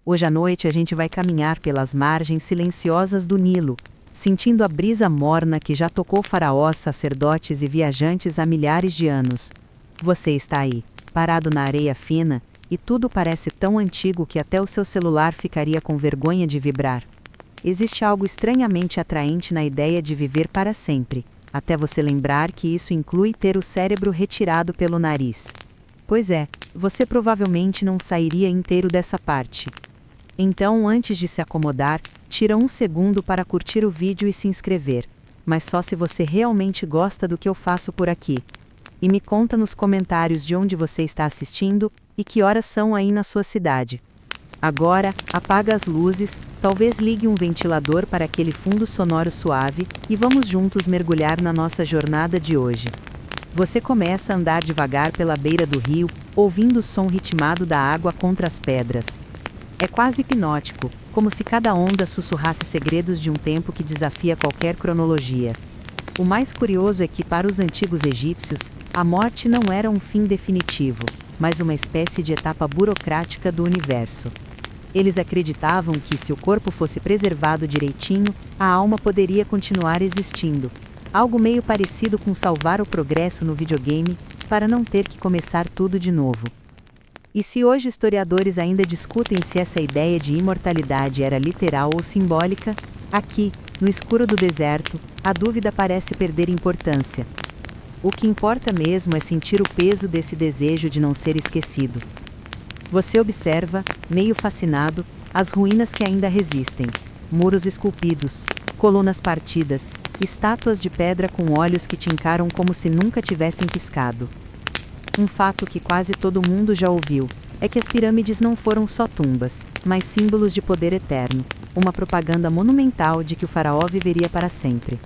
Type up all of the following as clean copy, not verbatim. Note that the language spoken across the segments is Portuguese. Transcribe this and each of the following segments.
Hoje à noite a gente vai caminhar pelas margens silenciosas do Nilo, sentindo a brisa morna que já tocou faraós, sacerdotes e viajantes há milhares de anos. Você está aí, parado na areia fina, e tudo parece tão antigo que até o seu celular ficaria com vergonha de vibrar. Existe algo estranhamente atraente na ideia de viver para sempre, até você lembrar que isso inclui ter o cérebro retirado pelo nariz. Pois é, você provavelmente não sairia inteiro dessa parte. Então, antes de se acomodar, tira um segundo para curtir o vídeo e se inscrever, mas só se você realmente gosta do que eu faço por aqui. E me conta nos comentários de onde você está assistindo e que horas são aí na sua cidade. Agora, apaga as luzes, talvez ligue um ventilador para aquele fundo sonoro suave e vamos juntos mergulhar na nossa jornada de hoje. Você começa a andar devagar pela beira do rio, ouvindo o som ritmado da água contra as pedras. É quase hipnótico, como se cada onda sussurrasse segredos de um tempo que desafia qualquer cronologia. O mais curioso é que, para os antigos egípcios, a morte não era um fim definitivo, mas uma espécie de etapa burocrática do universo. Eles acreditavam que, se o corpo fosse preservado direitinho, a alma poderia continuar existindo. Algo meio parecido com salvar o progresso no videogame, para não ter que começar tudo de novo. E se hoje historiadores ainda discutem se essa ideia de imortalidade era literal ou simbólica, aqui, no escuro do deserto, a dúvida parece perder importância. O que importa mesmo é sentir o peso desse desejo de não ser esquecido. Você observa, meio fascinado, as ruínas que ainda resistem. Muros esculpidos, colunas partidas, estátuas de pedra com olhos que te encaram como se nunca tivessem piscado. Um fato que quase todo mundo já ouviu, é que as pirâmides não foram só tumbas, mas símbolos de poder eterno, uma propaganda monumental de que o faraó viveria para sempre.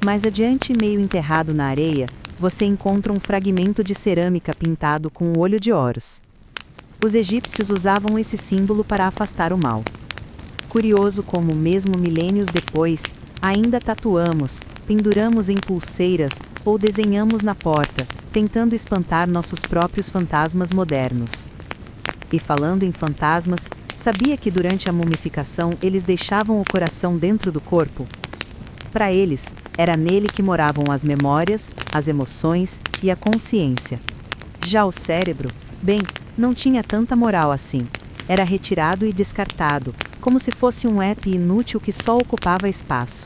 Mais adiante, meio enterrado na areia, você encontra um fragmento de cerâmica pintado com o olho de Horus. Os egípcios usavam esse símbolo para afastar o mal. Curioso como, mesmo milênios depois, ainda tatuamos, penduramos em pulseiras ou desenhamos na porta, tentando espantar nossos próprios fantasmas modernos. E falando em fantasmas, sabia que durante a mumificação eles deixavam o coração dentro do corpo? Para eles, era nele que moravam as memórias, as emoções e a consciência. Já o cérebro, bem, não tinha tanta moral assim. Era retirado e descartado, como se fosse um app inútil que só ocupava espaço.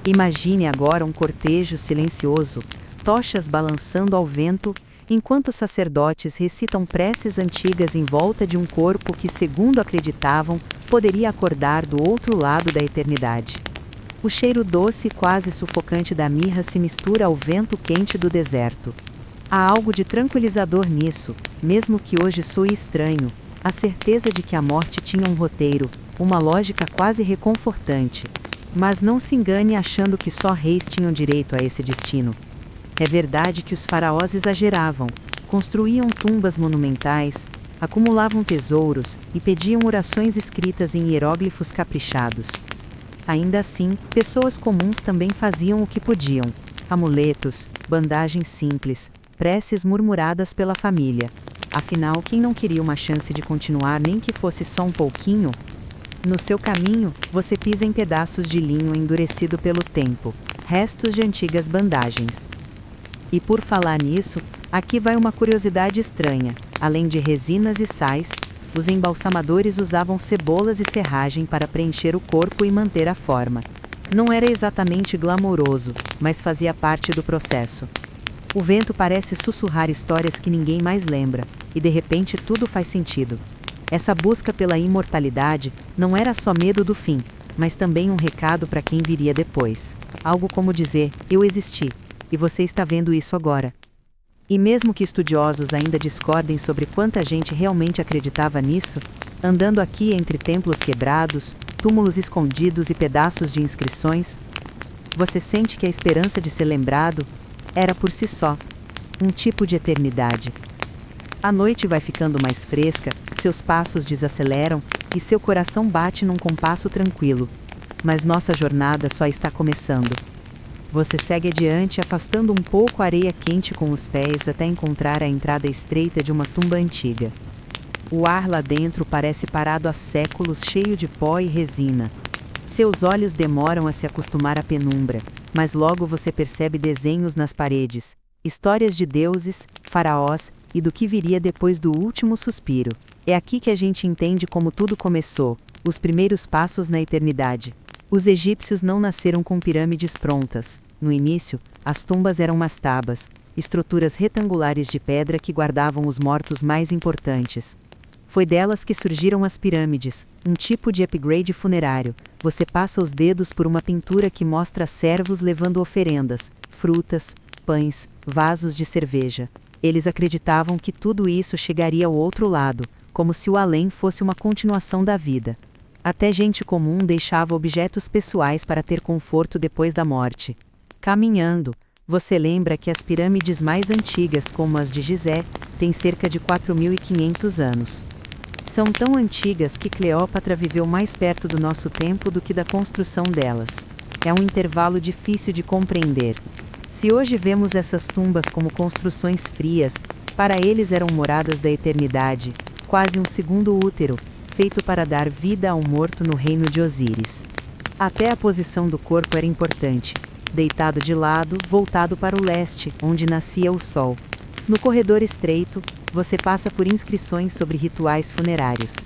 Imagine agora um cortejo silencioso, tochas balançando ao vento, enquanto sacerdotes recitam preces antigas em volta de um corpo que, segundo acreditavam, poderia acordar do outro lado da eternidade. O cheiro doce e quase sufocante da mirra se mistura ao vento quente do deserto. Há algo de tranquilizador nisso, mesmo que hoje soe estranho, a certeza de que a morte tinha um roteiro, uma lógica quase reconfortante. Mas não se engane achando que só reis tinham direito a esse destino. É verdade que os faraós exageravam, construíam tumbas monumentais, acumulavam tesouros e pediam orações escritas em hieróglifos caprichados. Ainda assim, pessoas comuns também faziam o que podiam: amuletos, bandagens simples, preces murmuradas pela família. Afinal, quem não queria uma chance de continuar, nem que fosse só um pouquinho? No seu caminho, você pisa em pedaços de linho endurecido pelo tempo, restos de antigas bandagens. E por falar nisso, aqui vai uma curiosidade estranha: além de resinas e sais, os embalsamadores usavam cebolas e serragem para preencher o corpo e manter a forma. Não era exatamente glamouroso, mas fazia parte do processo. O vento parece sussurrar histórias que ninguém mais lembra, e de repente tudo faz sentido. Essa busca pela imortalidade não era só medo do fim, mas também um recado para quem viria depois. Algo como dizer: eu existi, e você está vendo isso agora. E mesmo que estudiosos ainda discordem sobre quanta gente realmente acreditava nisso, andando aqui entre templos quebrados, túmulos escondidos e pedaços de inscrições, você sente que a esperança de ser lembrado era por si só um tipo de eternidade. A noite vai ficando mais fresca, seus passos desaceleram e seu coração bate num compasso tranquilo. Mas nossa jornada só está começando. Você segue adiante, afastando um pouco a areia quente com os pés até encontrar a entrada estreita de uma tumba antiga. O ar lá dentro parece parado há séculos, cheio de pó e resina. Seus olhos demoram a se acostumar à penumbra, mas logo você percebe desenhos nas paredes, histórias de deuses, faraós e do que viria depois do último suspiro. É aqui que a gente entende como tudo começou, os primeiros passos na eternidade. Os egípcios não nasceram com pirâmides prontas. No início, as tumbas eram mastabas, estruturas retangulares de pedra que guardavam os mortos mais importantes. Foi delas que surgiram as pirâmides, um tipo de upgrade funerário. Você passa os dedos por uma pintura que mostra servos levando oferendas, frutas, pães, vasos de cerveja. Eles acreditavam que tudo isso chegaria ao outro lado, como se o além fosse uma continuação da vida. Até gente comum deixava objetos pessoais para ter conforto depois da morte. Caminhando, você lembra que as pirâmides mais antigas, como as de Gizé, têm cerca de 4.500 anos. São tão antigas que Cleópatra viveu mais perto do nosso tempo do que da construção delas. É um intervalo difícil de compreender. Se hoje vemos essas tumbas como construções frias, para eles eram moradas da eternidade, quase um segundo útero, feito para dar vida ao morto no reino de Osíris. Até a posição do corpo era importante, deitado de lado, voltado para o leste, onde nascia o sol. No corredor estreito, você passa por inscrições sobre rituais funerários.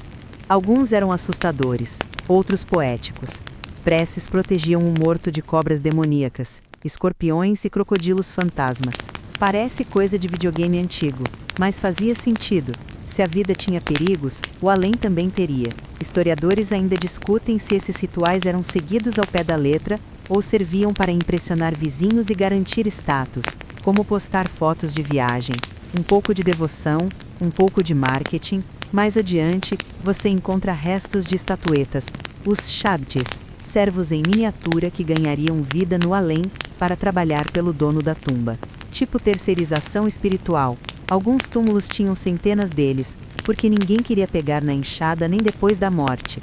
Alguns eram assustadores, outros poéticos. Preces protegiam o morto de cobras demoníacas, escorpiões e crocodilos fantasmas. Parece coisa de videogame antigo, mas fazia sentido. Se a vida tinha perigos, o além também teria. Historiadores ainda discutem se esses rituais eram seguidos ao pé da letra ou serviam para impressionar vizinhos e garantir status, como postar fotos de viagem. Um pouco de devoção, um pouco de marketing. Mais adiante, você encontra restos de estatuetas, os shabtis, servos em miniatura que ganhariam vida no além para trabalhar pelo dono da tumba. Tipo terceirização espiritual. Alguns túmulos tinham centenas deles, porque ninguém queria pegar na enxada nem depois da morte.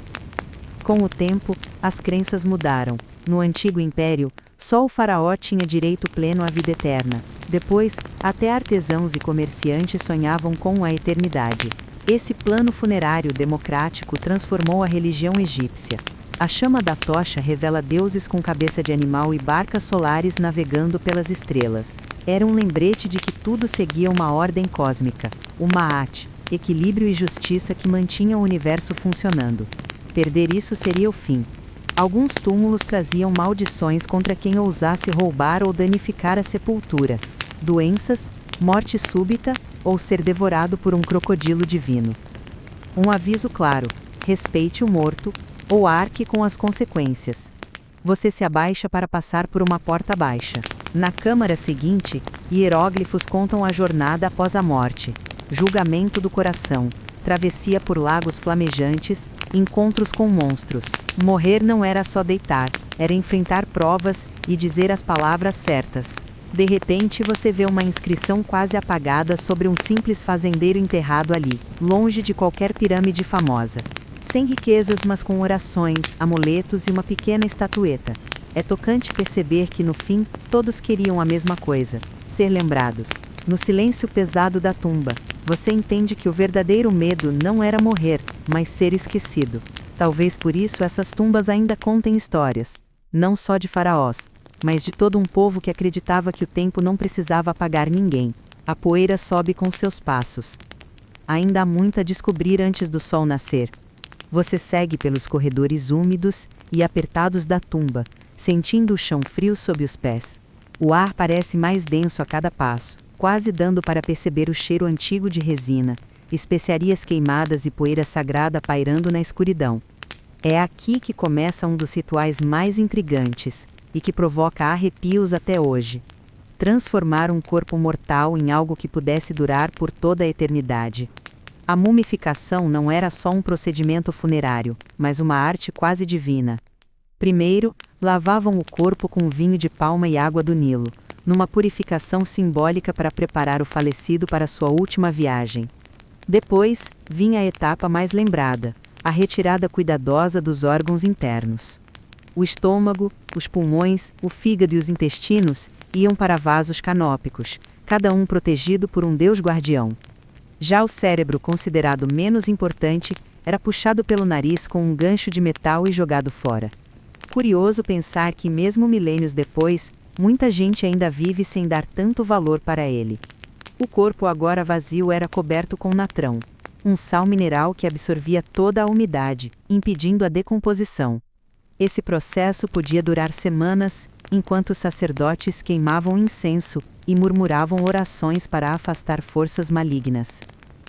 Com o tempo, as crenças mudaram. No Antigo Império, só o faraó tinha direito pleno à vida eterna. Depois, até artesãos e comerciantes sonhavam com a eternidade. Esse plano funerário democrático transformou a religião egípcia. A chama da tocha revela deuses com cabeça de animal e barcas solares navegando pelas estrelas. Era um lembrete de que tudo seguia uma ordem cósmica, o Ma'at, equilíbrio e justiça que mantinham o universo funcionando. Perder isso seria o fim. Alguns túmulos traziam maldições contra quem ousasse roubar ou danificar a sepultura, doenças, morte súbita ou ser devorado por um crocodilo divino. Um aviso claro: respeite o morto, ou arque com as consequências. Você se abaixa para passar por uma porta baixa. Na câmara seguinte, hieróglifos contam a jornada após a morte, julgamento do coração, travessia por lagos flamejantes, encontros com monstros. Morrer não era só deitar, era enfrentar provas e dizer as palavras certas. De repente você vê uma inscrição quase apagada sobre um simples fazendeiro enterrado ali, longe de qualquer pirâmide famosa. Sem riquezas, mas com orações, amuletos e uma pequena estatueta. É tocante perceber que, no fim, todos queriam a mesma coisa: ser lembrados. No silêncio pesado da tumba, você entende que o verdadeiro medo não era morrer, mas ser esquecido. Talvez por isso essas tumbas ainda contem histórias, não só de faraós, mas de todo um povo que acreditava que o tempo não precisava apagar ninguém. A poeira sobe com seus passos. Ainda há muito a descobrir antes do sol nascer. Você segue pelos corredores úmidos e apertados da tumba, sentindo o chão frio sob os pés. O ar parece mais denso a cada passo, quase dando para perceber o cheiro antigo de resina, especiarias queimadas e poeira sagrada pairando na escuridão. É aqui que começa um dos rituais mais intrigantes, e que provoca arrepios até hoje. Transformar um corpo mortal em algo que pudesse durar por toda a eternidade. A mumificação não era só um procedimento funerário, mas uma arte quase divina. Primeiro, lavavam o corpo com vinho de palma e água do Nilo, numa purificação simbólica para preparar o falecido para sua última viagem. Depois, vinha a etapa mais lembrada, a retirada cuidadosa dos órgãos internos. O estômago, os pulmões, o fígado e os intestinos iam para vasos canópicos, cada um protegido por um deus guardião. Já o cérebro, considerado menos importante, era puxado pelo nariz com um gancho de metal e jogado fora. Curioso pensar que, mesmo milênios depois, muita gente ainda vive sem dar tanto valor para ele. O corpo, agora vazio, era coberto com natrão, um sal mineral que absorvia toda a umidade, impedindo a decomposição. Esse processo podia durar semanas, enquanto os sacerdotes queimavam incenso e murmuravam orações para afastar forças malignas.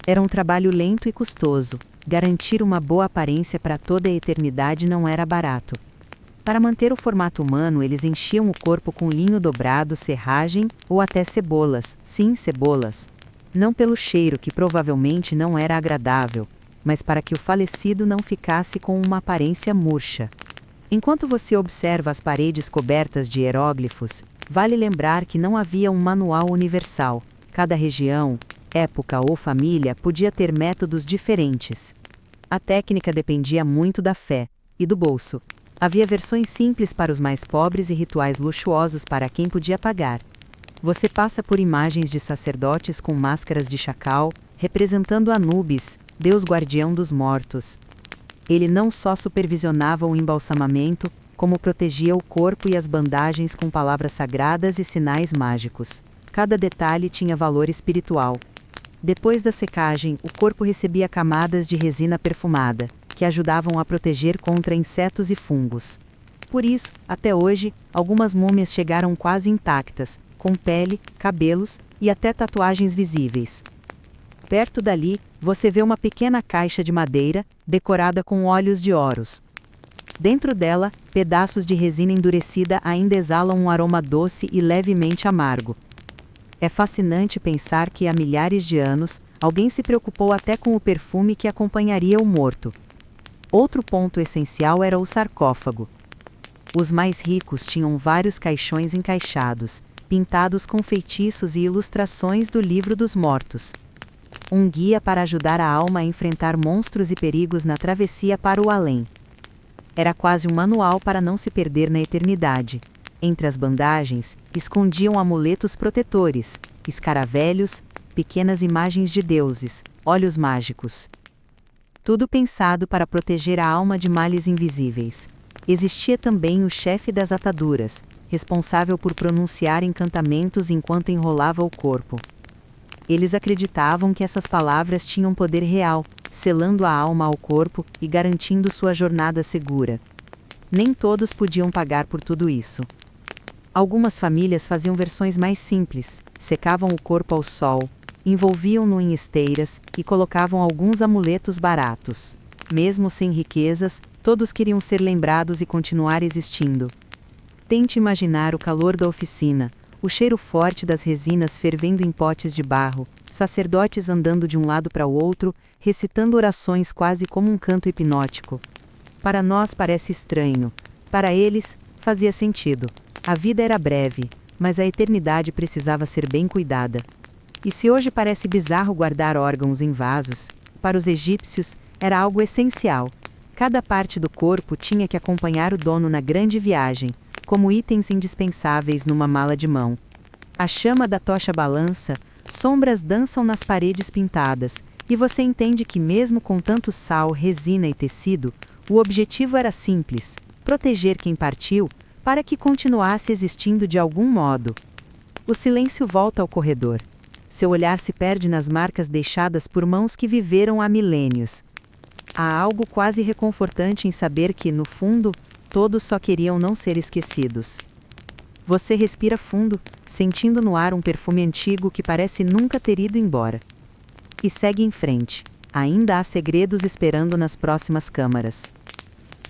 Era um trabalho lento e custoso. Garantir uma boa aparência para toda a eternidade não era barato. Para manter o formato humano, eles enchiam o corpo com linho dobrado, serragem ou até cebolas. Sim, cebolas. Não pelo cheiro, que provavelmente não era agradável, mas para que o falecido não ficasse com uma aparência murcha. Enquanto você observa as paredes cobertas de hieróglifos, vale lembrar que não havia um manual universal. Cada região, época ou família podia ter métodos diferentes. A técnica dependia muito da fé e do bolso. Havia versões simples para os mais pobres e rituais luxuosos para quem podia pagar. Você passa por imagens de sacerdotes com máscaras de chacal, representando Anubis, deus guardião dos mortos. Ele não só supervisionava o embalsamamento, como protegia o corpo e as bandagens com palavras sagradas e sinais mágicos. Cada detalhe tinha valor espiritual. Depois da secagem, o corpo recebia camadas de resina perfumada, que ajudavam a proteger contra insetos e fungos. Por isso, até hoje, algumas múmias chegaram quase intactas, com pele, cabelos e até tatuagens visíveis. Perto dali, você vê uma pequena caixa de madeira, decorada com óleos de Horus. Dentro dela, pedaços de resina endurecida ainda exalam um aroma doce e levemente amargo. É fascinante pensar que há milhares de anos, alguém se preocupou até com o perfume que acompanharia o morto. Outro ponto essencial era o sarcófago. Os mais ricos tinham vários caixões encaixados, pintados com feitiços e ilustrações do Livro dos Mortos. Um guia para ajudar a alma a enfrentar monstros e perigos na travessia para o além. Era quase um manual para não se perder na eternidade. Entre as bandagens, escondiam amuletos protetores, escaravelhos, pequenas imagens de deuses, olhos mágicos. Tudo pensado para proteger a alma de males invisíveis. Existia também o chefe das ataduras, responsável por pronunciar encantamentos enquanto enrolava o corpo. Eles acreditavam que essas palavras tinham poder real, selando a alma ao corpo e garantindo sua jornada segura. Nem todos podiam pagar por tudo isso. Algumas famílias faziam versões mais simples, secavam o corpo ao sol, envolviam-no em esteiras e colocavam alguns amuletos baratos. Mesmo sem riquezas, todos queriam ser lembrados e continuar existindo. Tente imaginar o calor da oficina, o cheiro forte das resinas fervendo em potes de barro, sacerdotes andando de um lado para o outro, recitando orações quase como um canto hipnótico. Para nós parece estranho. Para eles, fazia sentido. A vida era breve, mas a eternidade precisava ser bem cuidada. E se hoje parece bizarro guardar órgãos em vasos, para os egípcios era algo essencial. Cada parte do corpo tinha que acompanhar o dono na grande viagem, como itens indispensáveis numa mala de mão. A chama da tocha balança, sombras dançam nas paredes pintadas, e você entende que mesmo com tanto sal, resina e tecido, o objetivo era simples: proteger quem partiu, para que continuasse existindo de algum modo. O silêncio volta ao corredor. Seu olhar se perde nas marcas deixadas por mãos que viveram há milênios. Há algo quase reconfortante em saber que, no fundo, todos só queriam não ser esquecidos. Você respira fundo, sentindo no ar um perfume antigo que parece nunca ter ido embora. E segue em frente. Ainda há segredos esperando nas próximas câmaras.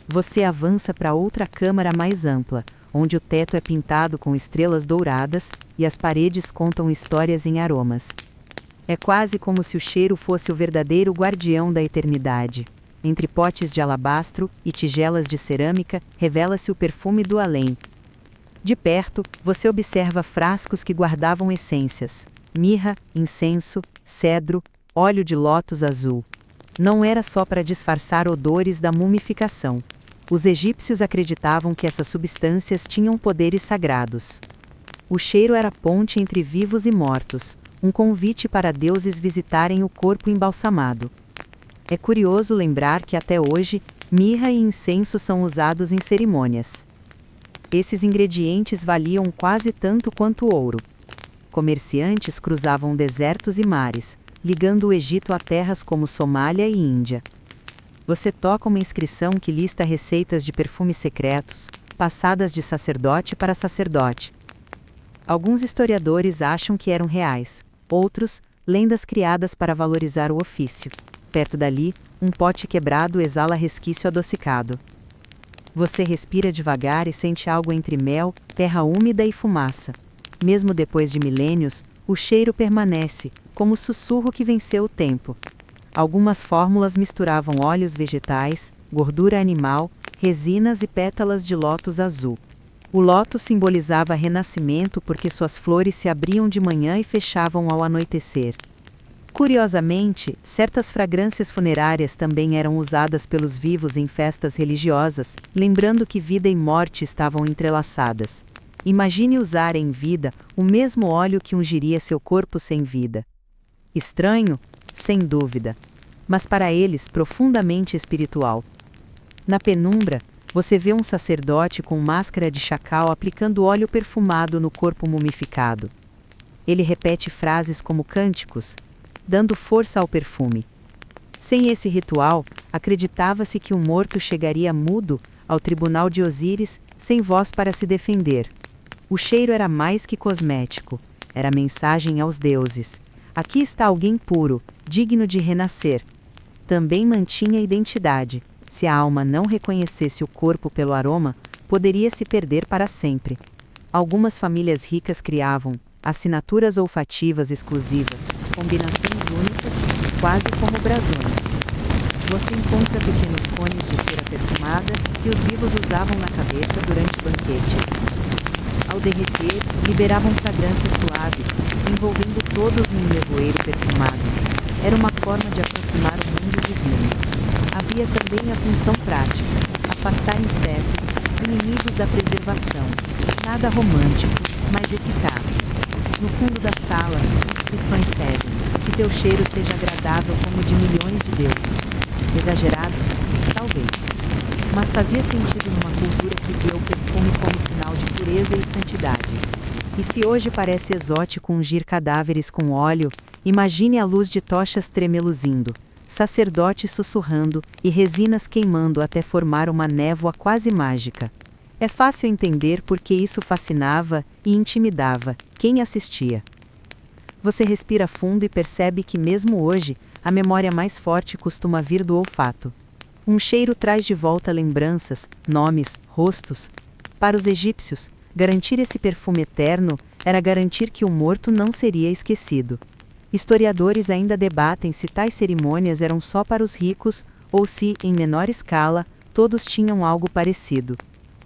Você avança para outra câmara mais ampla, onde o teto é pintado com estrelas douradas e as paredes contam histórias em aromas. É quase como se o cheiro fosse o verdadeiro guardião da eternidade. Entre potes de alabastro e tigelas de cerâmica, revela-se o perfume do além. De perto, você observa frascos que guardavam essências: mirra, incenso, cedro, óleo de lótus azul. Não era só para disfarçar odores da mumificação. Os egípcios acreditavam que essas substâncias tinham poderes sagrados. O cheiro era a ponte entre vivos e mortos, um convite para deuses visitarem o corpo embalsamado. É curioso lembrar que até hoje, mirra e incenso são usados em cerimônias. Esses ingredientes valiam quase tanto quanto ouro. Comerciantes cruzavam desertos e mares, ligando o Egito a terras como Somália e Índia. Você toca uma inscrição que lista receitas de perfumes secretos, passadas de sacerdote para sacerdote. Alguns historiadores acham que eram reais, outros, lendas criadas para valorizar o ofício. Perto dali, um pote quebrado exala resquício adocicado. Você respira devagar e sente algo entre mel, terra úmida e fumaça. Mesmo depois de milênios, o cheiro permanece, como sussurro que venceu o tempo. Algumas fórmulas misturavam óleos vegetais, gordura animal, resinas e pétalas de lótus azul. O lótus simbolizava renascimento porque suas flores se abriam de manhã e fechavam ao anoitecer. Curiosamente, certas fragrâncias funerárias também eram usadas pelos vivos em festas religiosas, lembrando que vida e morte estavam entrelaçadas. Imagine usar em vida o mesmo óleo que ungiria seu corpo sem vida. Estranho? Sem dúvida. Mas para eles, profundamente espiritual. Na penumbra, você vê um sacerdote com máscara de chacal aplicando óleo perfumado no corpo mumificado. Ele repete frases como cânticos, dando força ao perfume. Sem esse ritual, acreditava-se que o morto chegaria mudo ao tribunal de Osíris, sem voz para se defender. O cheiro era mais que cosmético, era mensagem aos deuses. Aqui está alguém puro, digno de renascer. Também mantinha identidade. Se a alma não reconhecesse o corpo pelo aroma, poderia se perder para sempre. Algumas famílias ricas criavam assinaturas olfativas exclusivas, combinações únicas, quase como brasões. Você encontra pequenos cones de cera perfumada que os vivos usavam na cabeça durante banquetes. Ao derreter, liberavam fragrâncias suaves, envolvendo todos num nevoeiro perfumado. Era uma forma de aproximar o mundo divino. Havia também a função prática, afastar insetos, inimigos da preservação. Nada romântico, mas eficaz. No fundo da sala, inscrições pedem que teu cheiro seja agradável como o de milhões de deuses. Exagerado? Talvez. Mas fazia sentido numa cultura que via o perfume como sinal de pureza e santidade. E se hoje parece exótico ungir cadáveres com óleo, imagine a luz de tochas tremeluzindo, sacerdotes sussurrando e resinas queimando até formar uma névoa quase mágica. É fácil entender porque isso fascinava e intimidava quem assistia. Você respira fundo e percebe que mesmo hoje, a memória mais forte costuma vir do olfato. Um cheiro traz de volta lembranças, nomes, rostos. Para os egípcios, garantir esse perfume eterno era garantir que o morto não seria esquecido. Historiadores ainda debatem se tais cerimônias eram só para os ricos ou se, em menor escala, todos tinham algo parecido.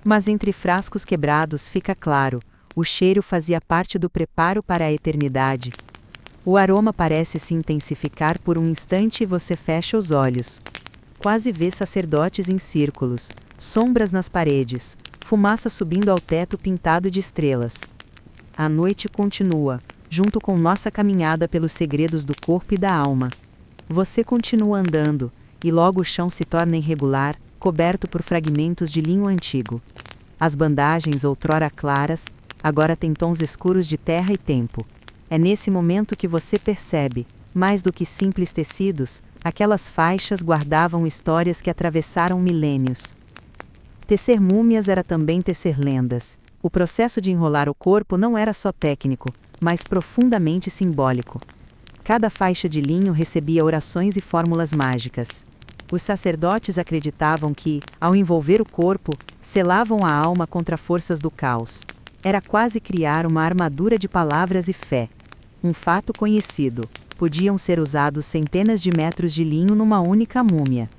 Mas entre frascos quebrados fica claro, o cheiro fazia parte do preparo para a eternidade. O aroma parece se intensificar por um instante e você fecha os olhos. Quase vê sacerdotes em círculos, sombras nas paredes, fumaça subindo ao teto pintado de estrelas. A noite continua, junto com nossa caminhada pelos segredos do corpo e da alma. Você continua andando, e logo o chão se torna irregular, coberto por fragmentos de linho antigo. As bandagens, outrora claras, agora têm tons escuros de terra e tempo. É nesse momento que você percebe, mais do que simples tecidos, aquelas faixas guardavam histórias que atravessaram milênios. Tecer múmias era também tecer lendas. O processo de enrolar o corpo não era só técnico, mas profundamente simbólico. Cada faixa de linho recebia orações e fórmulas mágicas. Os sacerdotes acreditavam que, ao envolver o corpo, selavam a alma contra forças do caos. Era quase criar uma armadura de palavras e fé. Um fato conhecido: podiam ser usados centenas de metros de linho numa única múmia.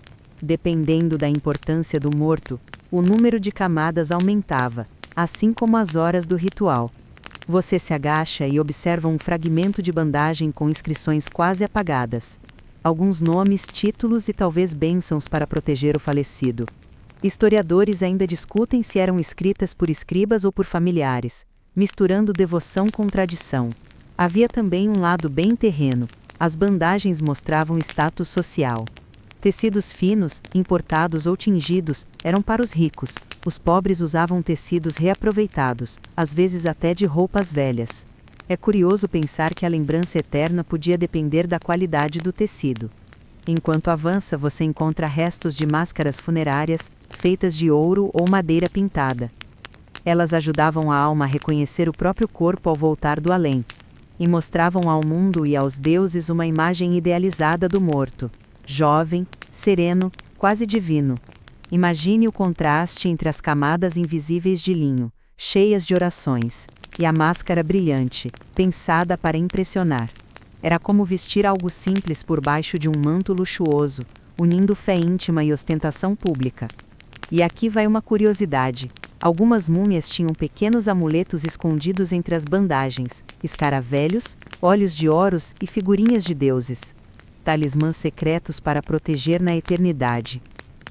Dependendo da importância do morto, o número de camadas aumentava, assim como as horas do ritual. Você se agacha e observa um fragmento de bandagem com inscrições quase apagadas. Alguns nomes, títulos e talvez bênçãos para proteger o falecido. Historiadores ainda discutem se eram escritas por escribas ou por familiares, misturando devoção com tradição. Havia também um lado bem terreno. As bandagens mostravam status social. Tecidos finos, importados ou tingidos, eram para os ricos. Os pobres usavam tecidos reaproveitados, às vezes até de roupas velhas. É curioso pensar que a lembrança eterna podia depender da qualidade do tecido. Enquanto avança, você encontra restos de máscaras funerárias, feitas de ouro ou madeira pintada. Elas ajudavam a alma a reconhecer o próprio corpo ao voltar do além, e mostravam ao mundo e aos deuses uma imagem idealizada do morto, jovem, sereno, quase divino. Imagine o contraste entre as camadas invisíveis de linho, cheias de orações, e a máscara brilhante, pensada para impressionar. Era como vestir algo simples por baixo de um manto luxuoso, unindo fé íntima e ostentação pública. E aqui vai uma curiosidade. Algumas múmias tinham pequenos amuletos escondidos entre as bandagens, escaravelhos, olhos de ouros e figurinhas de deuses. Talismãs secretos para proteger na eternidade.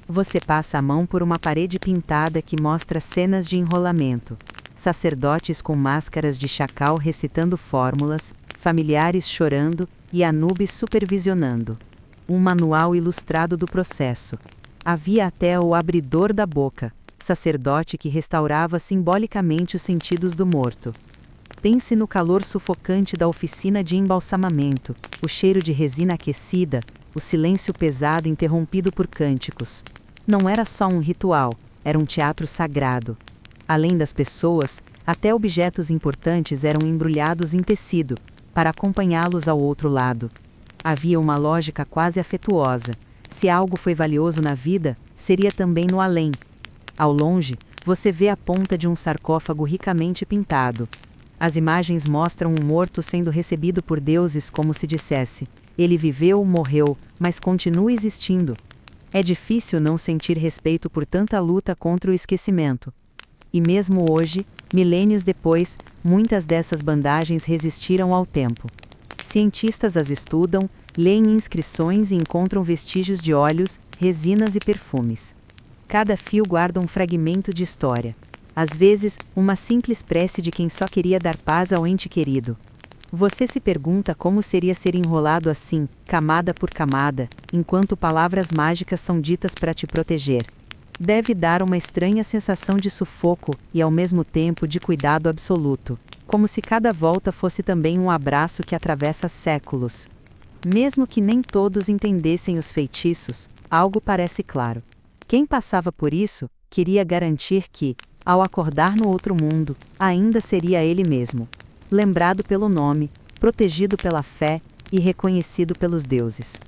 Você passa a mão por uma parede pintada que mostra cenas de enrolamento. Sacerdotes com máscaras de chacal recitando fórmulas, familiares chorando e Anubis supervisionando. Um manual ilustrado do processo. Havia até o abridor da boca, sacerdote que restaurava simbolicamente os sentidos do morto. Pense no calor sufocante da oficina de embalsamamento, o cheiro de resina aquecida, o silêncio pesado interrompido por cânticos. Não era só um ritual, era um teatro sagrado. Além das pessoas, até objetos importantes eram embrulhados em tecido, para acompanhá-los ao outro lado. Havia uma lógica quase afetuosa. Se algo foi valioso na vida, seria também no além. Ao longe, você vê a ponta de um sarcófago ricamente pintado. As imagens mostram um morto sendo recebido por deuses como se dissesse: ele viveu, morreu, mas continua existindo. É difícil não sentir respeito por tanta luta contra o esquecimento. E mesmo hoje, milênios depois, muitas dessas bandagens resistiram ao tempo. Cientistas as estudam, leem inscrições e encontram vestígios de óleos, resinas e perfumes. Cada fio guarda um fragmento de história. Às vezes, uma simples prece de quem só queria dar paz ao ente querido. Você se pergunta como seria ser enrolado assim, camada por camada, enquanto palavras mágicas são ditas para te proteger. Deve dar uma estranha sensação de sufoco e ao mesmo tempo de cuidado absoluto, como se cada volta fosse também um abraço que atravessa séculos. Mesmo que nem todos entendessem os feitiços, algo parece claro. Quem passava por isso, queria garantir que, ao acordar no outro mundo, ainda seria ele mesmo, lembrado pelo nome, protegido pela fé e reconhecido pelos deuses.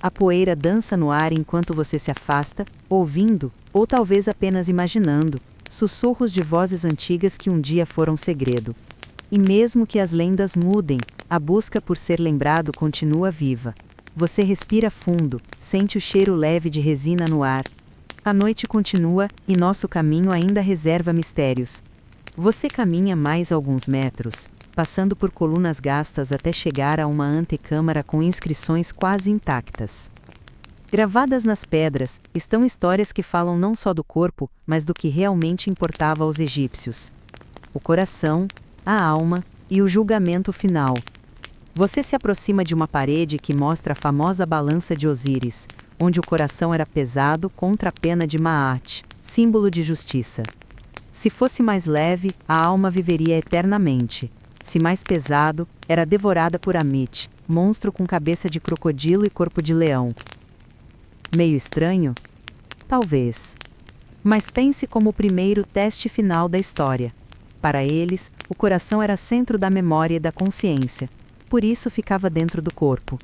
A poeira dança no ar enquanto você se afasta, ouvindo, ou talvez apenas imaginando, sussurros de vozes antigas que um dia foram segredo. E mesmo que as lendas mudem, a busca por ser lembrado continua viva. Você respira fundo, sente o cheiro leve de resina no ar. A noite continua, e nosso caminho ainda reserva mistérios. Você caminha mais alguns metros, passando por colunas gastas até chegar a uma antecâmara com inscrições quase intactas. Gravadas nas pedras, estão histórias que falam não só do corpo, mas do que realmente importava aos egípcios. O coração, a alma e o julgamento final. Você se aproxima de uma parede que mostra a famosa balança de Osíris, onde o coração era pesado contra a pena de Maat, símbolo de justiça. Se fosse mais leve, a alma viveria eternamente. Se mais pesado, era devorada por Amit, monstro com cabeça de crocodilo e corpo de leão. Meio estranho? Talvez. Mas pense como o primeiro teste final da história. Para eles, o coração era centro da memória e da consciência, por isso ficava dentro do corpo.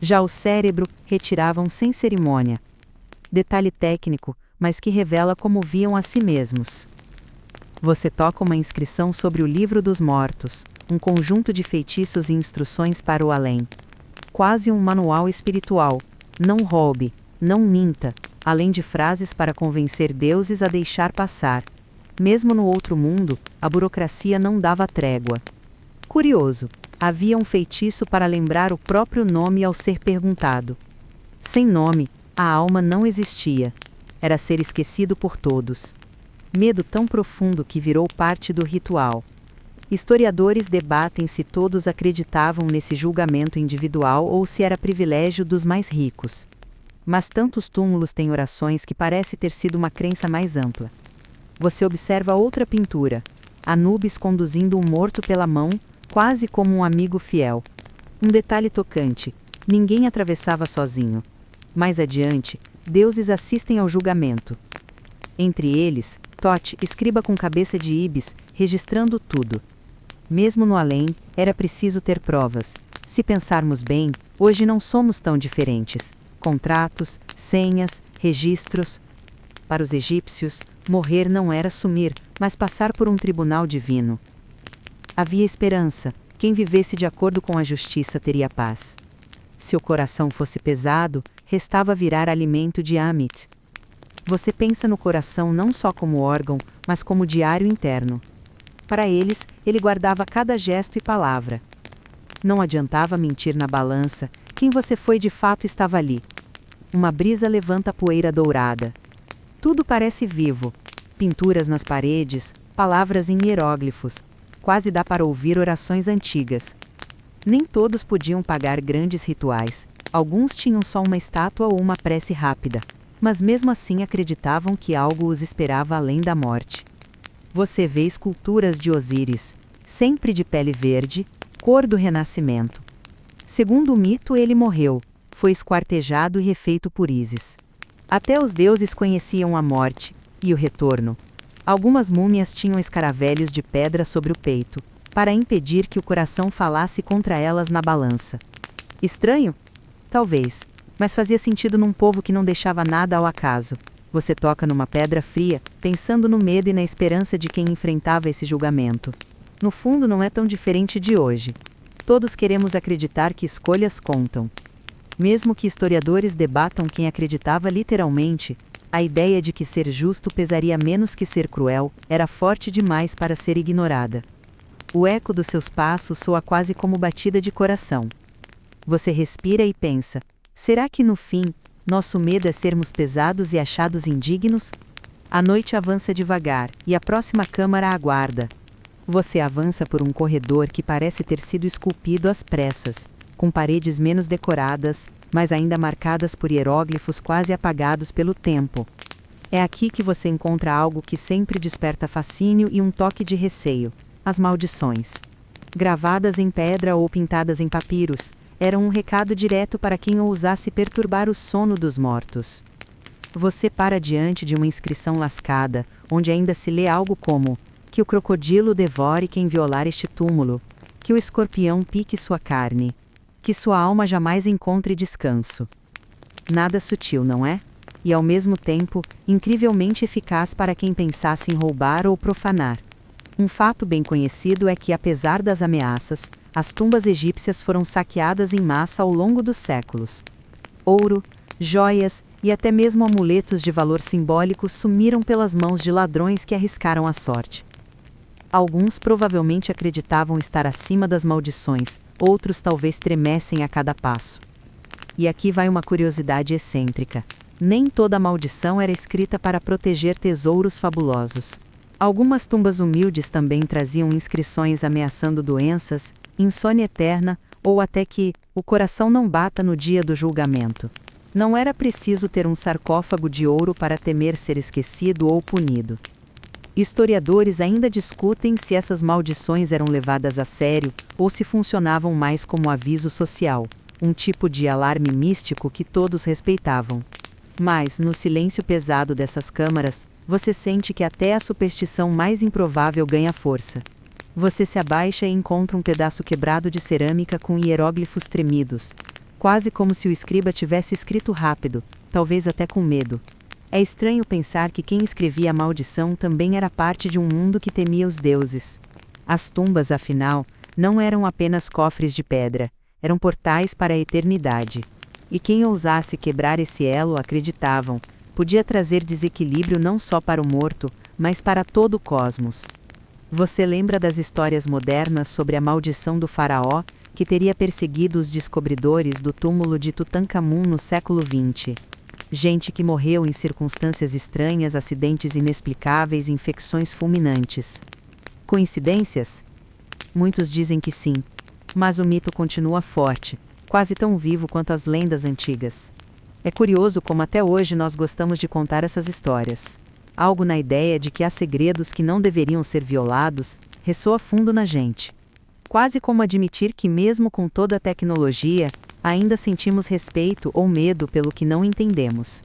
Já o cérebro, retiravam sem cerimônia. Detalhe técnico, mas que revela como viam a si mesmos. Você toca uma inscrição sobre o livro dos mortos, um conjunto de feitiços e instruções para o além. Quase um manual espiritual. Não roube, não minta, além de frases para convencer deuses a deixar passar. Mesmo no outro mundo, a burocracia não dava trégua. Curioso, havia um feitiço para lembrar o próprio nome ao ser perguntado. Sem nome, a alma não existia. Era ser esquecido por todos. Medo tão profundo que virou parte do ritual. Historiadores debatem se todos acreditavam nesse julgamento individual ou se era privilégio dos mais ricos. Mas tantos túmulos têm orações que parece ter sido uma crença mais ampla. Você observa outra pintura, Anubis conduzindo um morto pela mão, quase como um amigo fiel. Um detalhe tocante: ninguém atravessava sozinho. Mais adiante, deuses assistem ao julgamento. Entre eles, Tote, escriba com cabeça de íbis, registrando tudo. Mesmo no além, era preciso ter provas. Se pensarmos bem, hoje não somos tão diferentes. Contratos, senhas, registros. Para os egípcios, morrer não era sumir, mas passar por um tribunal divino. Havia esperança. Quem vivesse de acordo com a justiça teria paz. Se o coração fosse pesado, restava virar alimento de Amit. Você pensa no coração não só como órgão, mas como diário interno. Para eles, ele guardava cada gesto e palavra. Não adiantava mentir na balança, quem você foi de fato estava ali. Uma brisa levanta a poeira dourada. Tudo parece vivo. Pinturas nas paredes, palavras em hieróglifos. Quase dá para ouvir orações antigas. Nem todos podiam pagar grandes rituais. Alguns tinham só uma estátua ou uma prece rápida. Mas mesmo assim acreditavam que algo os esperava além da morte. Você vê esculturas de Osíris, sempre de pele verde, cor do renascimento. Segundo o mito, ele morreu, foi esquartejado e refeito por Ísis. Até os deuses conheciam a morte e o retorno. Algumas múmias tinham escaravelhos de pedra sobre o peito, para impedir que o coração falasse contra elas na balança. Estranho? Talvez, mas fazia sentido num povo que não deixava nada ao acaso. Você toca numa pedra fria, pensando no medo e na esperança de quem enfrentava esse julgamento. No fundo, não é tão diferente de hoje. Todos queremos acreditar que escolhas contam. Mesmo que historiadores debatam quem acreditava literalmente, a ideia de que ser justo pesaria menos que ser cruel era forte demais para ser ignorada. O eco dos seus passos soa quase como batida de coração. Você respira e pensa: será que no fim, nosso medo é sermos pesados e achados indignos? A noite avança devagar, e a próxima câmara aguarda. Você avança por um corredor que parece ter sido esculpido às pressas, com paredes menos decoradas, mas ainda marcadas por hieróglifos quase apagados pelo tempo. É aqui que você encontra algo que sempre desperta fascínio e um toque de receio: as maldições. Gravadas em pedra ou pintadas em papiros, eram um recado direto para quem ousasse perturbar o sono dos mortos. Você para diante de uma inscrição lascada, onde ainda se lê algo como: que o crocodilo devore quem violar este túmulo, que o escorpião pique sua carne, que sua alma jamais encontre descanso. Nada sutil, não é? E ao mesmo tempo, incrivelmente eficaz para quem pensasse em roubar ou profanar. Um fato bem conhecido é que, apesar das ameaças, as tumbas egípcias foram saqueadas em massa ao longo dos séculos. Ouro, joias e até mesmo amuletos de valor simbólico sumiram pelas mãos de ladrões que arriscaram a sorte. Alguns provavelmente acreditavam estar acima das maldições, outros talvez tremessem a cada passo. E aqui vai uma curiosidade excêntrica: nem toda maldição era escrita para proteger tesouros fabulosos. Algumas tumbas humildes também traziam inscrições ameaçando doenças, insônia eterna, ou até que o coração não bata no dia do julgamento. Não era preciso ter um sarcófago de ouro para temer ser esquecido ou punido. Historiadores ainda discutem se essas maldições eram levadas a sério ou se funcionavam mais como aviso social, um tipo de alarme místico que todos respeitavam. Mas, no silêncio pesado dessas câmaras, você sente que até a superstição mais improvável ganha força. Você se abaixa e encontra um pedaço quebrado de cerâmica com hieróglifos tremidos, quase como se o escriba tivesse escrito rápido, talvez até com medo. É estranho pensar que quem escrevia a maldição também era parte de um mundo que temia os deuses. As tumbas, afinal, não eram apenas cofres de pedra, eram portais para a eternidade. E quem ousasse quebrar esse elo, acreditavam, podia trazer desequilíbrio não só para o morto, mas para todo o cosmos. Você lembra das histórias modernas sobre a maldição do faraó, que teria perseguido os descobridores do túmulo de Tutankhamun no século XX? Gente que morreu em circunstâncias estranhas, acidentes inexplicáveis e infecções fulminantes. Coincidências? Muitos dizem que sim. Mas o mito continua forte, quase tão vivo quanto as lendas antigas. É curioso como até hoje nós gostamos de contar essas histórias. Algo na ideia de que há segredos que não deveriam ser violados ressoa fundo na gente. Quase como admitir que, mesmo com toda a tecnologia, ainda sentimos respeito ou medo pelo que não entendemos.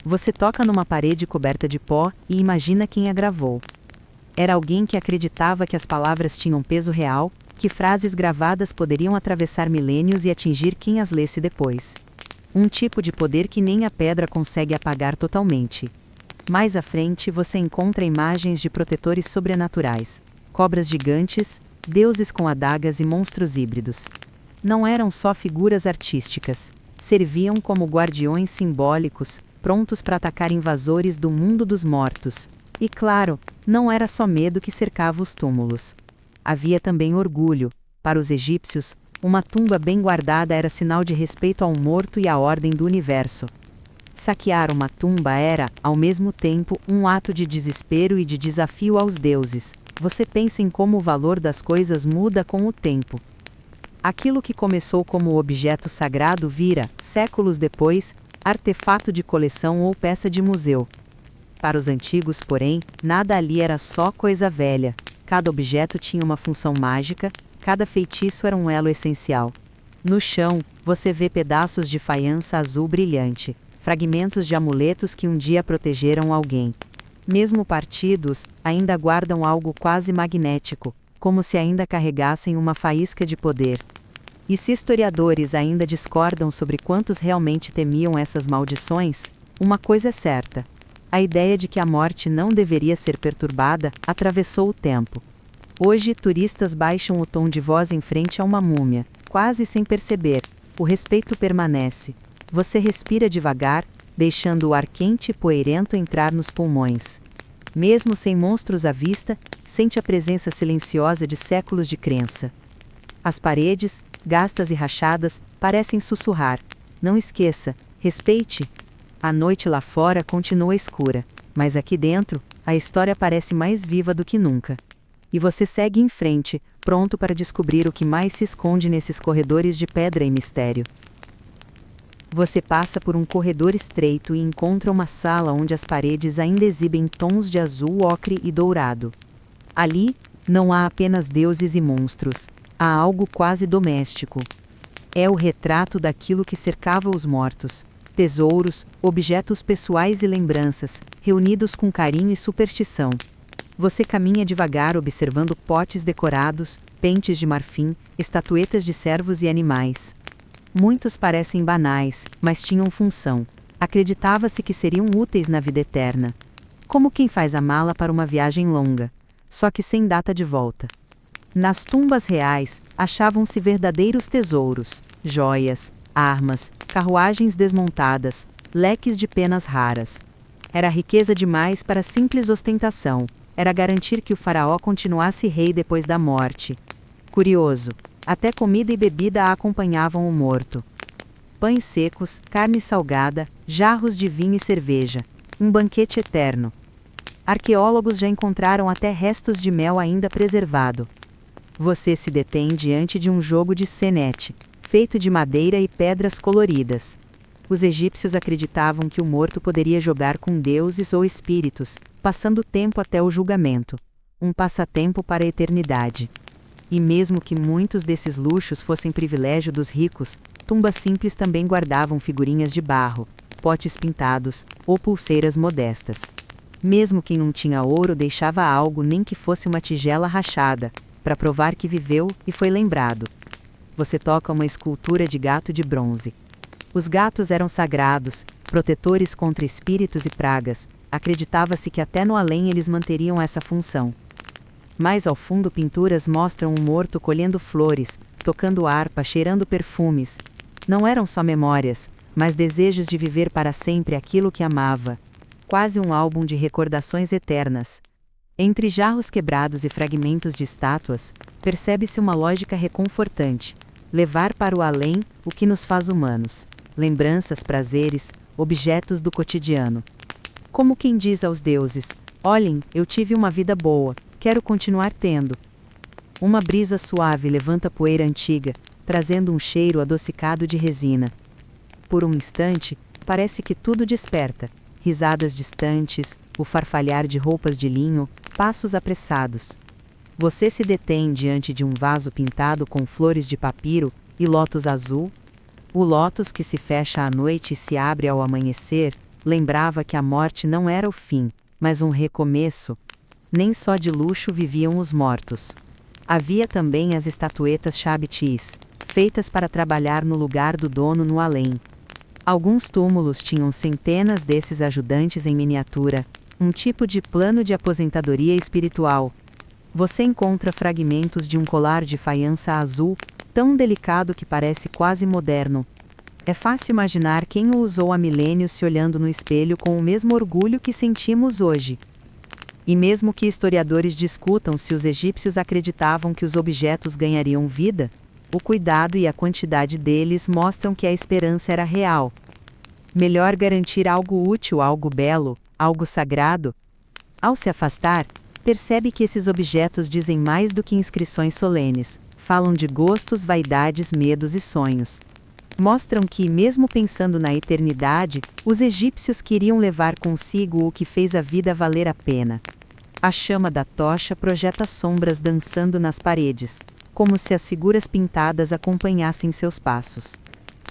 Você toca numa parede coberta de pó e imagina quem a gravou. Era alguém que acreditava que as palavras tinham peso real, que frases gravadas poderiam atravessar milênios e atingir quem as lesse depois. Um tipo de poder que nem a pedra consegue apagar totalmente. Mais à frente você encontra imagens de protetores sobrenaturais, cobras gigantes, deuses com adagas e monstros híbridos. Não eram só figuras artísticas, serviam como guardiões simbólicos, prontos para atacar invasores do mundo dos mortos. E claro, não era só medo que cercava os túmulos. Havia também orgulho. Para os egípcios, uma tumba bem guardada era sinal de respeito ao morto e à ordem do universo. Saquear uma tumba era, ao mesmo tempo, um ato de desespero e de desafio aos deuses. Você pensa em como o valor das coisas muda com o tempo. Aquilo que começou como objeto sagrado vira, séculos depois, artefato de coleção ou peça de museu. Para os antigos, porém, nada ali era só coisa velha. Cada objeto tinha uma função mágica, cada feitiço era um elo essencial. No chão, você vê pedaços de faiança azul brilhante, fragmentos de amuletos que um dia protegeram alguém. Mesmo partidos, ainda guardam algo quase magnético, como se ainda carregassem uma faísca de poder. E se historiadores ainda discordam sobre quantos realmente temiam essas maldições, uma coisa é certa: a ideia de que a morte não deveria ser perturbada atravessou o tempo. Hoje, turistas baixam o tom de voz em frente a uma múmia, quase sem perceber. O respeito permanece. Você respira devagar, deixando o ar quente e poeirento entrar nos pulmões. Mesmo sem monstros à vista, sente a presença silenciosa de séculos de crença. As paredes, gastas e rachadas, parecem sussurrar: não esqueça, respeite. A noite lá fora continua escura, mas aqui dentro, a história parece mais viva do que nunca. E você segue em frente, pronto para descobrir o que mais se esconde nesses corredores de pedra e mistério. Você passa por um corredor estreito e encontra uma sala onde as paredes ainda exibem tons de azul, ocre e dourado. Ali, não há apenas deuses e monstros, há algo quase doméstico. É o retrato daquilo que cercava os mortos. Tesouros, objetos pessoais e lembranças, reunidos com carinho e superstição. Você caminha devagar observando potes decorados, pentes de marfim, estatuetas de servos e animais. Muitos parecem banais, mas tinham função. Acreditava-se que seriam úteis na vida eterna. Como quem faz a mala para uma viagem longa, só que sem data de volta. Nas tumbas reais, achavam-se verdadeiros tesouros, joias, armas, carruagens desmontadas, leques de penas raras. Era riqueza demais para simples ostentação, era garantir que o faraó continuasse rei depois da morte. Curioso, até comida e bebida a acompanhavam o morto. Pães secos, carne salgada, jarros de vinho e cerveja, um banquete eterno. Arqueólogos já encontraram até restos de mel ainda preservado. Você se detém diante de um jogo de senete, feito de madeira e pedras coloridas. Os egípcios acreditavam que o morto poderia jogar com deuses ou espíritos, passando tempo até o julgamento. Um passatempo para a eternidade. E mesmo que muitos desses luxos fossem privilégio dos ricos, tumbas simples também guardavam figurinhas de barro, potes pintados, ou pulseiras modestas. Mesmo quem não tinha ouro deixava algo, nem que fosse uma tigela rachada, para provar que viveu e foi lembrado. Você toca uma escultura de gato de bronze. Os gatos eram sagrados, protetores contra espíritos e pragas. Acreditava-se que até no além eles manteriam essa função. Mais ao fundo, pinturas mostram um morto colhendo flores, tocando harpa, cheirando perfumes. Não eram só memórias, mas desejos de viver para sempre aquilo que amava. Quase um álbum de recordações eternas. Entre jarros quebrados e fragmentos de estátuas, percebe-se uma lógica reconfortante. Levar para o além o que nos faz humanos. Lembranças, prazeres, objetos do cotidiano. Como quem diz aos deuses: olhem, eu tive uma vida boa, quero continuar tendo. Uma brisa suave levanta poeira antiga, trazendo um cheiro adocicado de resina. Por um instante, parece que tudo desperta. Risadas distantes, o farfalhar de roupas de linho, passos apressados. Você se detém diante de um vaso pintado com flores de papiro e lótus azul. O lótus que se fecha à noite e se abre ao amanhecer, lembrava que a morte não era o fim, mas um recomeço. Nem só de luxo viviam os mortos. Havia também as estatuetas Shabtis, feitas para trabalhar no lugar do dono no além. Alguns túmulos tinham centenas desses ajudantes em miniatura, um tipo de plano de aposentadoria espiritual. Você encontra fragmentos de um colar de faiança azul, tão delicado que parece quase moderno. É fácil imaginar quem o usou há milênios se olhando no espelho com o mesmo orgulho que sentimos hoje. E mesmo que historiadores discutam se os egípcios acreditavam que os objetos ganhariam vida, o cuidado e a quantidade deles mostram que a esperança era real. Melhor garantir algo útil, algo belo, algo sagrado. Ao se afastar, percebe que esses objetos dizem mais do que inscrições solenes, falam de gostos, vaidades, medos e sonhos. Mostram que, mesmo pensando na eternidade, os egípcios queriam levar consigo o que fez a vida valer a pena. A chama da tocha projeta sombras dançando nas paredes, como se as figuras pintadas acompanhassem seus passos.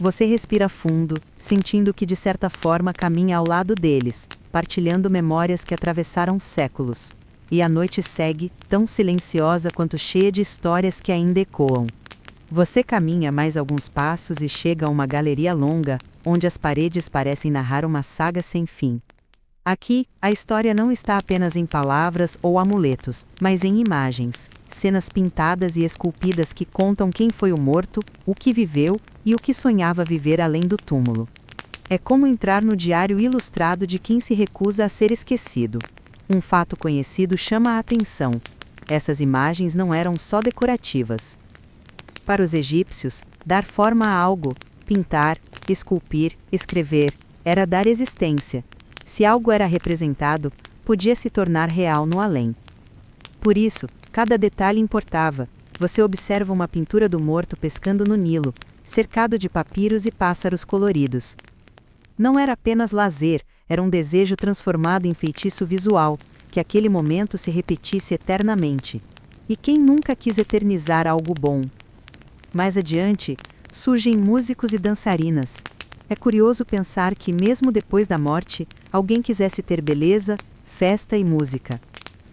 Você respira fundo, sentindo que de certa forma caminha ao lado deles, partilhando memórias que atravessaram séculos. E a noite segue, tão silenciosa quanto cheia de histórias que ainda ecoam. Você caminha mais alguns passos e chega a uma galeria longa, onde as paredes parecem narrar uma saga sem fim. Aqui, a história não está apenas em palavras ou amuletos, mas em imagens, cenas pintadas e esculpidas que contam quem foi o morto, o que viveu e o que sonhava viver além do túmulo. É como entrar no diário ilustrado de quem se recusa a ser esquecido. Um fato conhecido chama a atenção. Essas imagens não eram só decorativas. Para os egípcios, dar forma a algo, pintar, esculpir, escrever, era dar existência. Se algo era representado, podia se tornar real no além. Por isso, cada detalhe importava. Você observa uma pintura do morto pescando no Nilo, cercado de papiros e pássaros coloridos. Não era apenas lazer, era um desejo transformado em feitiço visual, que aquele momento se repetisse eternamente. E quem nunca quis eternizar algo bom? Mais adiante, surgem músicos e dançarinas. É curioso pensar que, mesmo depois da morte, alguém quisesse ter beleza, festa e música.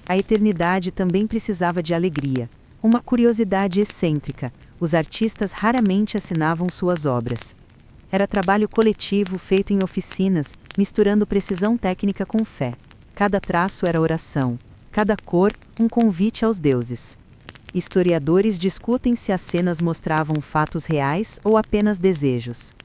A eternidade também precisava de alegria. Uma curiosidade excêntrica: os artistas raramente assinavam suas obras. Era trabalho coletivo feito em oficinas, misturando precisão técnica com fé. Cada traço era oração, cada cor, um convite aos deuses. Historiadores discutem se as cenas mostravam fatos reais ou apenas desejos.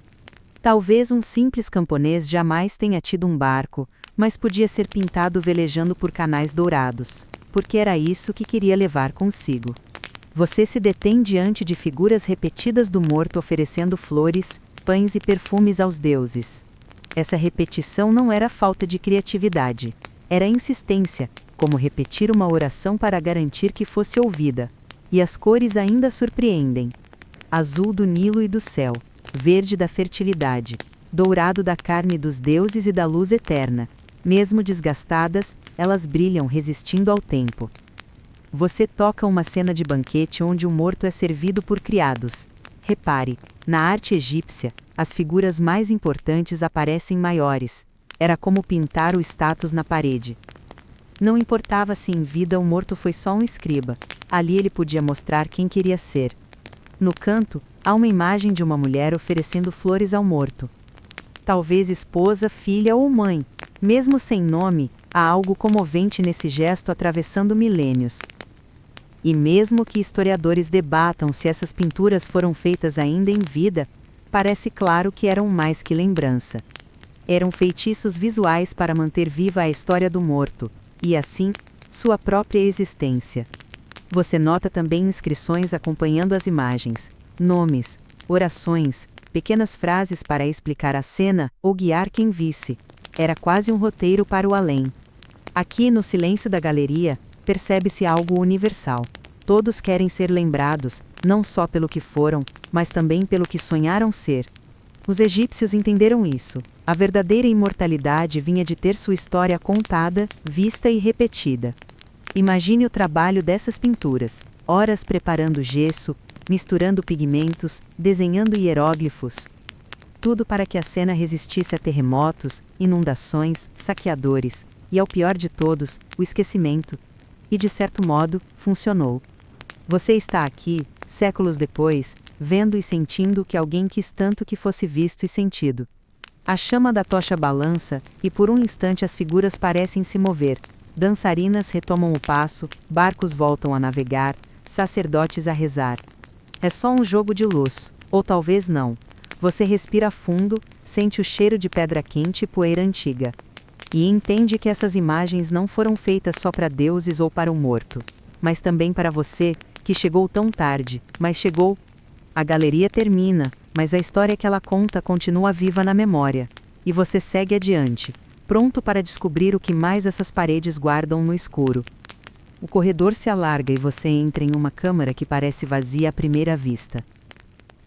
Talvez um simples camponês jamais tenha tido um barco, mas podia ser pintado velejando por canais dourados, porque era isso que queria levar consigo. Você se detém diante de figuras repetidas do morto oferecendo flores, pães e perfumes aos deuses. Essa repetição não era falta de criatividade, era insistência, como repetir uma oração para garantir que fosse ouvida. E as cores ainda surpreendem. Azul do Nilo e do céu, verde da fertilidade, dourado da carne dos deuses e da luz eterna. Mesmo desgastadas, elas brilham resistindo ao tempo. Você toca uma cena de banquete onde o morto é servido por criados. Repare, na arte egípcia, as figuras mais importantes aparecem maiores. Era como pintar o status na parede. Não importava se em vida o morto foi só um escriba, ali ele podia mostrar quem queria ser. No canto, há uma imagem de uma mulher oferecendo flores ao morto. Talvez esposa, filha ou mãe. Mesmo sem nome, há algo comovente nesse gesto atravessando milênios. E mesmo que historiadores debatam se essas pinturas foram feitas ainda em vida, parece claro que eram mais que lembrança. Eram feitiços visuais para manter viva a história do morto, e assim, sua própria existência. Você nota também inscrições acompanhando as imagens, nomes, orações, pequenas frases para explicar a cena ou guiar quem visse. Era quase um roteiro para o além. Aqui, no silêncio da galeria, percebe-se algo universal. Todos querem ser lembrados, não só pelo que foram, mas também pelo que sonharam ser. Os egípcios entenderam isso. A verdadeira imortalidade vinha de ter sua história contada, vista e repetida. Imagine o trabalho dessas pinturas, horas preparando gesso, misturando pigmentos, desenhando hieróglifos. Tudo para que a cena resistisse a terremotos, inundações, saqueadores, e ao pior de todos, o esquecimento. E de certo modo, funcionou. Você está aqui, séculos depois, vendo e sentindo o que alguém quis tanto que fosse visto e sentido. A chama da tocha balança, e por um instante as figuras parecem se mover. Dançarinas retomam o passo, barcos voltam a navegar, sacerdotes a rezar. É só um jogo de luz, ou talvez não. Você respira fundo, sente o cheiro de pedra quente e poeira antiga. E entende que essas imagens não foram feitas só para deuses ou para um morto, mas também para você, que chegou tão tarde, mas chegou. A galeria termina, mas a história que ela conta continua viva na memória. E você segue adiante, pronto para descobrir o que mais essas paredes guardam no escuro. O corredor se alarga e você entra em uma câmara que parece vazia à primeira vista.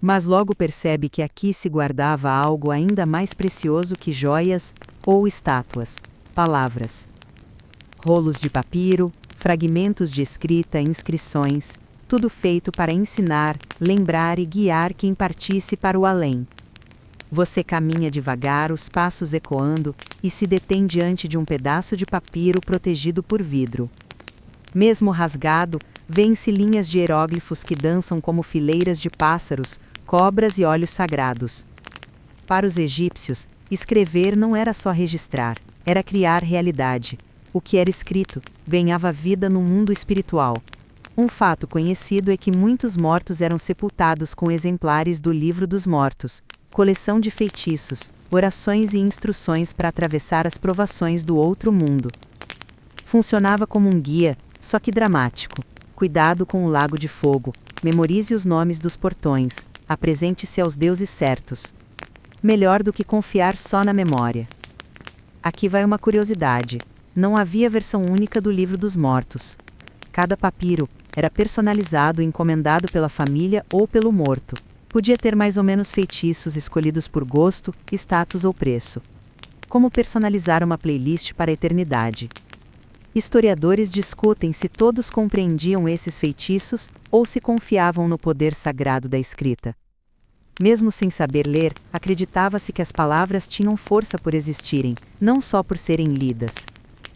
Mas logo percebe que aqui se guardava algo ainda mais precioso que joias ou estátuas, palavras. Rolos de papiro, fragmentos de escrita e inscrições, tudo feito para ensinar, lembrar e guiar quem partisse para o além. Você caminha devagar, os passos ecoando, e se detém diante de um pedaço de papiro protegido por vidro. Mesmo rasgado, vêem-se linhas de hieróglifos que dançam como fileiras de pássaros, cobras e olhos sagrados. Para os egípcios, escrever não era só registrar, era criar realidade. O que era escrito ganhava vida no mundo espiritual. Um fato conhecido é que muitos mortos eram sepultados com exemplares do Livro dos Mortos, coleção de feitiços, orações e instruções para atravessar as provações do outro mundo. Funcionava como um guia, só que dramático. Cuidado com o lago de fogo, memorize os nomes dos portões, apresente-se aos deuses certos. Melhor do que confiar só na memória. Aqui vai uma curiosidade. Não havia versão única do Livro dos Mortos. Cada papiro era personalizado e encomendado pela família ou pelo morto. Podia ter mais ou menos feitiços escolhidos por gosto, status ou preço. Como personalizar uma playlist para a eternidade? Historiadores discutem se todos compreendiam esses feitiços ou se confiavam no poder sagrado da escrita. Mesmo sem saber ler, acreditava-se que as palavras tinham força por existirem, não só por serem lidas.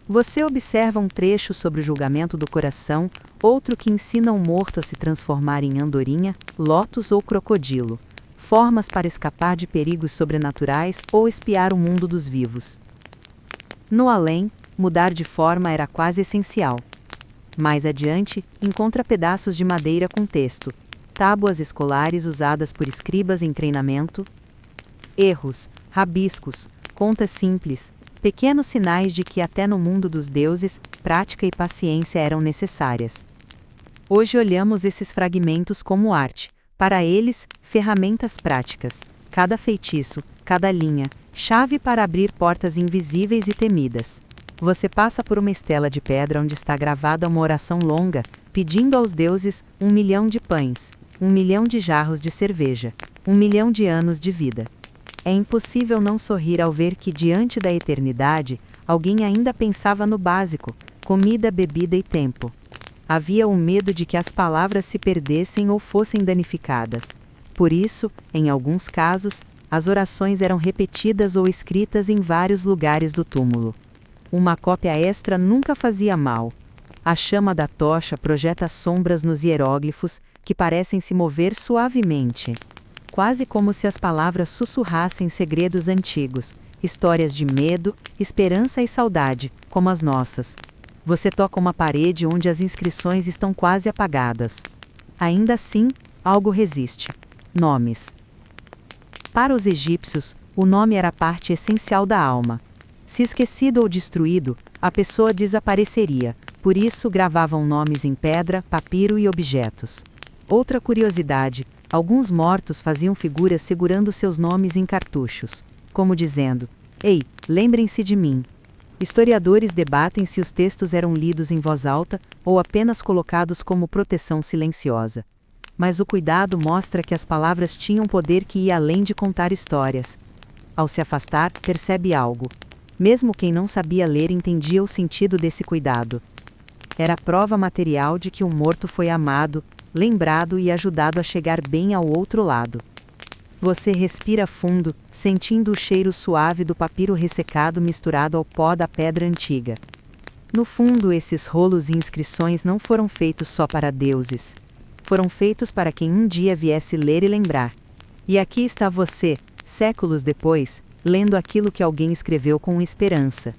Você observa um trecho sobre o julgamento do coração, outro que ensina o morto a se transformar em andorinha, lótus ou crocodilo, formas para escapar de perigos sobrenaturais ou espiar o mundo dos vivos. No além, mudar de forma era quase essencial. Mais adiante, encontra pedaços de madeira com texto, tábuas escolares usadas por escribas em treinamento, erros, rabiscos, contas simples, pequenos sinais de que até no mundo dos deuses, prática e paciência eram necessárias. Hoje olhamos esses fragmentos como arte, para eles, ferramentas práticas, cada feitiço, cada linha, chave para abrir portas invisíveis e temidas. Você passa por uma estela de pedra onde está gravada uma oração longa, pedindo aos deuses 1 milhão de pães, 1 milhão de jarros de cerveja, 1 milhão de anos de vida. É impossível não sorrir ao ver que, diante da eternidade, alguém ainda pensava no básico: comida, bebida e tempo. Havia o medo de que as palavras se perdessem ou fossem danificadas. Por isso, em alguns casos, as orações eram repetidas ou escritas em vários lugares do túmulo. Uma cópia extra nunca fazia mal. A chama da tocha projeta sombras nos hieróglifos, que parecem se mover suavemente. Quase como se as palavras sussurrassem segredos antigos, histórias de medo, esperança e saudade, como as nossas. Você toca uma parede onde as inscrições estão quase apagadas. Ainda assim, algo resiste. Nomes. Para os egípcios, o nome era parte essencial da alma. Se esquecido ou destruído, a pessoa desapareceria, por isso gravavam nomes em pedra, papiro e objetos. Outra curiosidade: alguns mortos faziam figuras segurando seus nomes em cartuchos, como dizendo: "Ei, lembrem-se de mim". Historiadores debatem se os textos eram lidos em voz alta ou apenas colocados como proteção silenciosa. Mas o cuidado mostra que as palavras tinham poder que ia além de contar histórias. Ao se afastar, percebe algo. Mesmo quem não sabia ler entendia o sentido desse cuidado. Era prova material de que o morto foi amado, lembrado e ajudado a chegar bem ao outro lado. Você respira fundo, sentindo o cheiro suave do papiro ressecado misturado ao pó da pedra antiga. No fundo, esses rolos e inscrições não foram feitos só para deuses. Foram feitos para quem um dia viesse ler e lembrar. E aqui está você, séculos depois, lendo aquilo que alguém escreveu com esperança.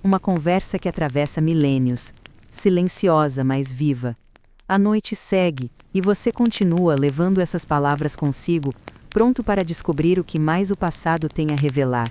Uma conversa que atravessa milênios. Silenciosa, mas viva. A noite segue, e você continua levando essas palavras consigo, pronto para descobrir o que mais o passado tem a revelar.